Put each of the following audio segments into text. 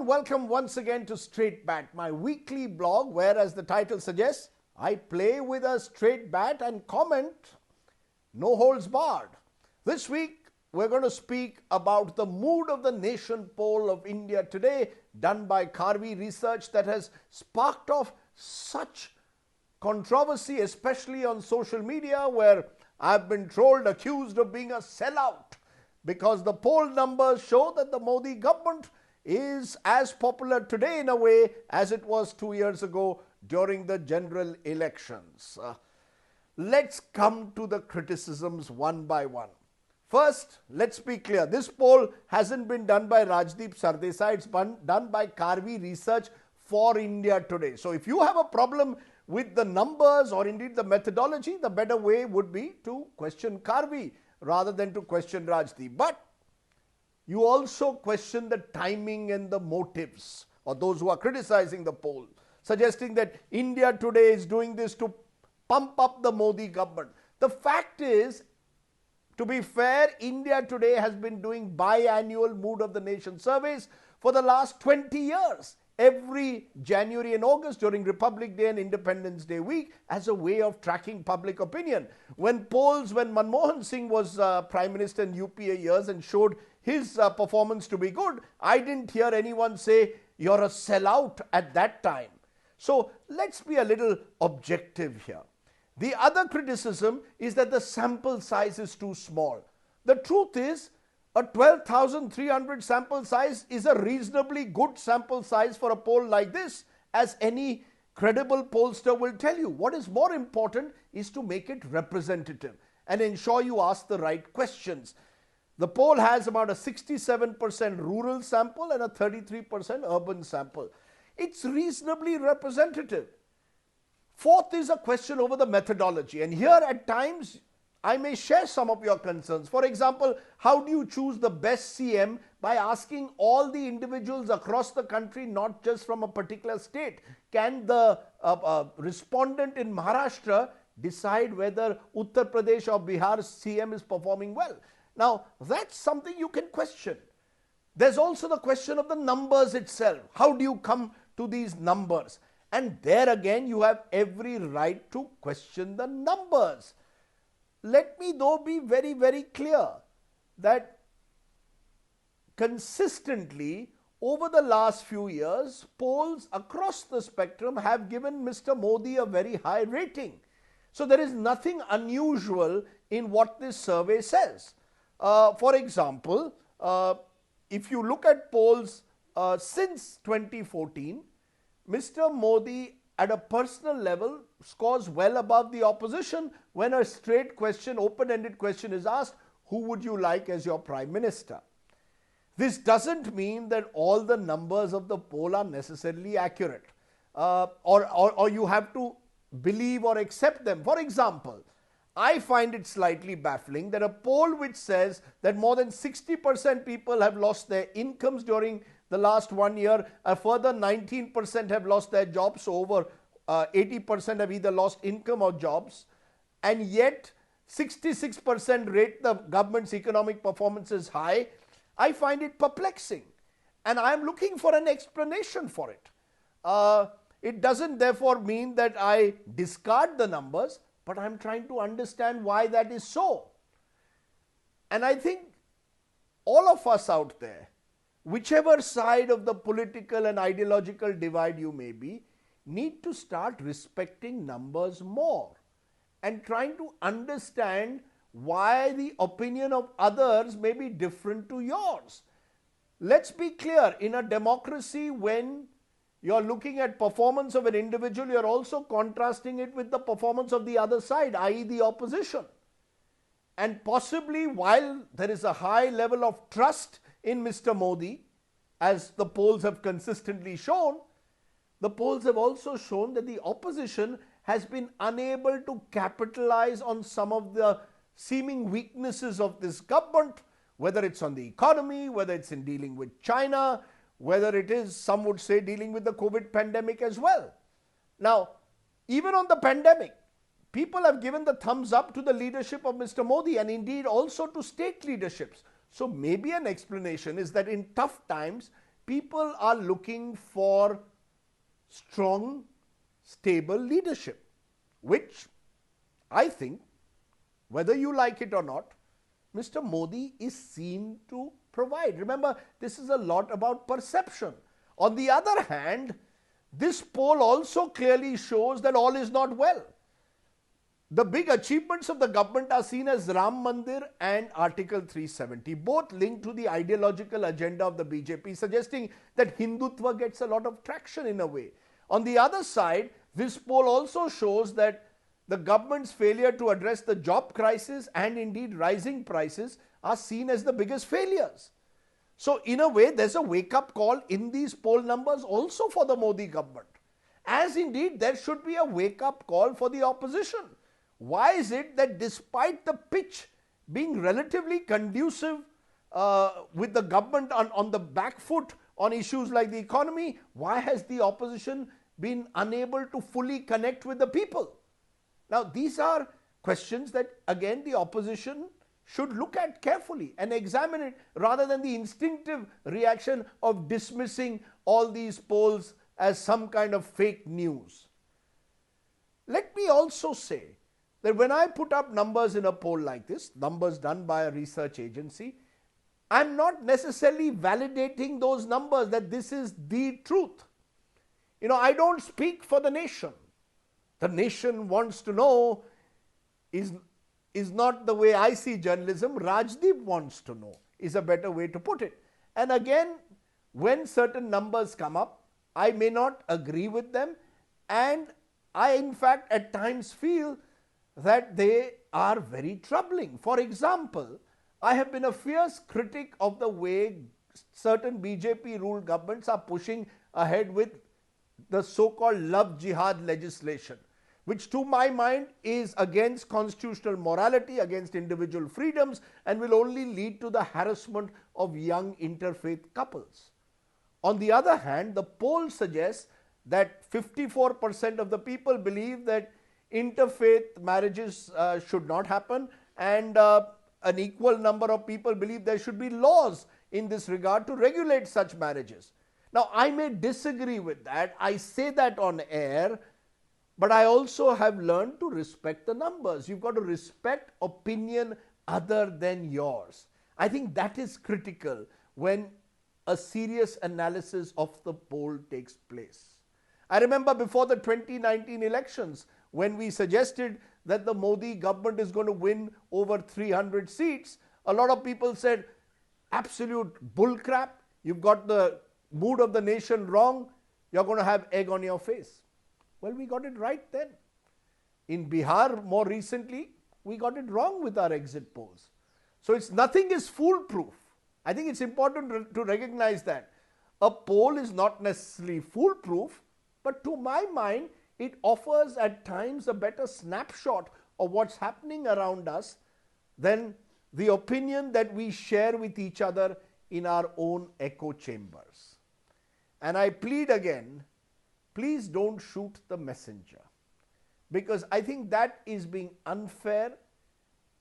everyone, welcome once again to Straight Bat, my weekly blog where, as the title suggests, I play with a straight bat and comment no holds barred. This week, we're going to speak about the Mood of the Nation poll of India today, done by Karvy Research, that has sparked off such controversy, especially on social media, where I've been trolled, accused of being a sellout, because the poll numbers show that the Modi government is as popular today in a way as it was 2 years ago during the general elections. Let's come to the criticisms one by one. First, let's be clear. This poll hasn't been done by Rajdeep Sardesai. It's been done by Karvy Research for India Today. So if you have a problem with the numbers or indeed the methodology, the better way would be to question Karvy rather than to question Rajdeep. But you also question the timing and the motives, or those who are criticizing the poll, suggesting that India Today is doing this to pump up the Modi government. The fact is, to be fair, India Today has been doing biannual Mood of the Nation surveys for the last 20 years, every January and August during Republic Day and Independence Day week, as a way of tracking public opinion. When Manmohan Singh was Prime Minister in UPA years and showed his performance to be good, I didn't hear anyone say you're a sellout at that time. So let's be a little objective here. The other criticism is that the sample size is too small. The truth is, a 12,300 sample size is a reasonably good sample size for a poll like this, as any credible pollster will tell you. What is more important is to make it representative and ensure you ask the right questions. The poll has about a 67% rural sample and a 33% urban sample. It's reasonably representative. Fourth is a question over the methodology, and here at times I may share some of your concerns. For example, how do you choose the best CM by asking all the individuals across the country, not just from a particular state? Can the respondent in Maharashtra decide whether Uttar Pradesh or Bihar's CM is performing well? Now, that's something you can question. There's also the question of the numbers itself. How do you come to these numbers? And there again, you have every right to question the numbers. Let me though be very, very clear that consistently over the last few years, polls across the spectrum have given Mr. Modi a very high rating. So there is nothing unusual in what this survey says. For example, if you look at polls since 2014, Mr. Modi at a personal level scores well above the opposition when a straight question, open-ended question is asked, who would you like as your Prime Minister? This doesn't mean that all the numbers of the poll are necessarily accurate, or you have to believe or accept them. For example, I find it slightly baffling that a poll which says that more than 60% people have lost their incomes during the last 1 year, a further 19% have lost their jobs, so over 80% have either lost income or jobs, and yet 66% rate the government's economic performance as high. I find it perplexing, and I am looking for an explanation for it. It doesn't therefore mean that I discard the numbers, but I'm trying to understand why that is so. And I think all of us out there, whichever side of the political and ideological divide you may be, need to start respecting numbers more and trying to understand why the opinion of others may be different to yours. Let's be clear, in a democracy, when you're looking at performance of an individual, you're also contrasting it with the performance of the other side, i.e. the opposition. And possibly, while there is a high level of trust in Mr. Modi, as the polls have consistently shown, the polls have also shown that the opposition has been unable to capitalize on some of the seeming weaknesses of this government, whether it's on the economy, whether it's in dealing with China, whether it is, some would say, dealing with the COVID pandemic as well. Now, even on the pandemic, people have given the thumbs up to the leadership of Mr. Modi, and indeed also to state leaderships. So maybe an explanation is that in tough times, people are looking for strong, stable leadership, which I think, whether you like it or not, Mr. Modi is seen to provide. Remember, this is a lot about perception. On the other hand, this poll also clearly shows that all is not well. The big achievements of the government are seen as Ram Mandir and Article 370, both linked to the ideological agenda of the BJP, suggesting that Hindutva gets a lot of traction in a way. On the other side, this poll also shows that the government's failure to address the job crisis and indeed rising prices are seen as the biggest failures. So in a way, there's a wake-up call in these poll numbers also for the Modi government. As indeed, there should be a wake-up call for the opposition. Why is it that despite the pitch being relatively conducive with the government on the back foot on issues like the economy, why has the opposition been unable to fully connect with the people? Now, these are questions that, again, the opposition should look at carefully and examine it rather than the instinctive reaction of dismissing all these polls as some kind of fake news. Let me also say that when I put up numbers in a poll like this, numbers done by a research agency, I'm not necessarily validating those numbers that this is the truth. I don't speak for the nation. The nation wants to know is not the way I see journalism. Rajdeep wants to know is a better way to put it. And again, when certain numbers come up, I may not agree with them, and I in fact at times feel that they are very troubling. For example, I have been a fierce critic of the way certain BJP ruled governments are pushing ahead with the so-called love jihad legislation, which to my mind is against constitutional morality, against individual freedoms, and will only lead to the harassment of young interfaith couples. On the other hand, the poll suggests that 54% of the people believe that interfaith marriages should not happen, and an equal number of people believe there should be laws in this regard to regulate such marriages. Now, I may disagree with that. I say that on air, but I also have learned to respect the numbers. You've got to respect opinion other than yours. I think that is critical when a serious analysis of the poll takes place. I remember before the 2019 elections, when we suggested that the Modi government is going to win over 300 seats, a lot of people said, absolute bullcrap, you've got the mood of the nation wrong, you're going to have egg on your face. Well, we got it right then. In Bihar, more recently, we got it wrong with our exit polls. So nothing is foolproof. I think it's important to recognize that. A poll is not necessarily foolproof, but to my mind, it offers at times a better snapshot of what's happening around us than the opinion that we share with each other in our own echo chambers. And I plead again, please don't shoot the messenger, because I think that is being unfair,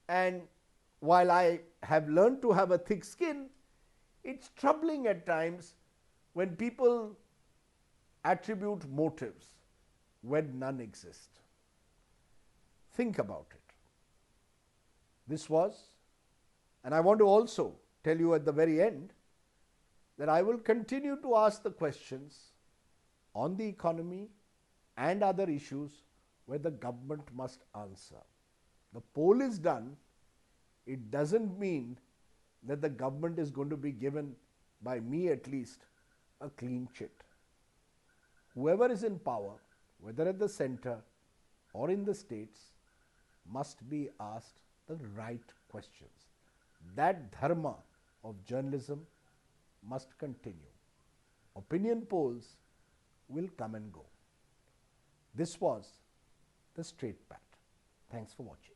and while I have learned to have a thick skin, it's troubling at times when people attribute motives when none exist. Think about it. This was, and I want to also tell you at the very end that I will continue to ask the questions on the economy and other issues where the government must answer. The poll is done. It doesn't mean that the government is going to be given, by me at least, a clean chit. Whoever is in power, whether at the center or in the states, must be asked the right questions. That dharma of journalism must continue. Opinion polls will come and go. This was The Straight Bat. Thanks for watching.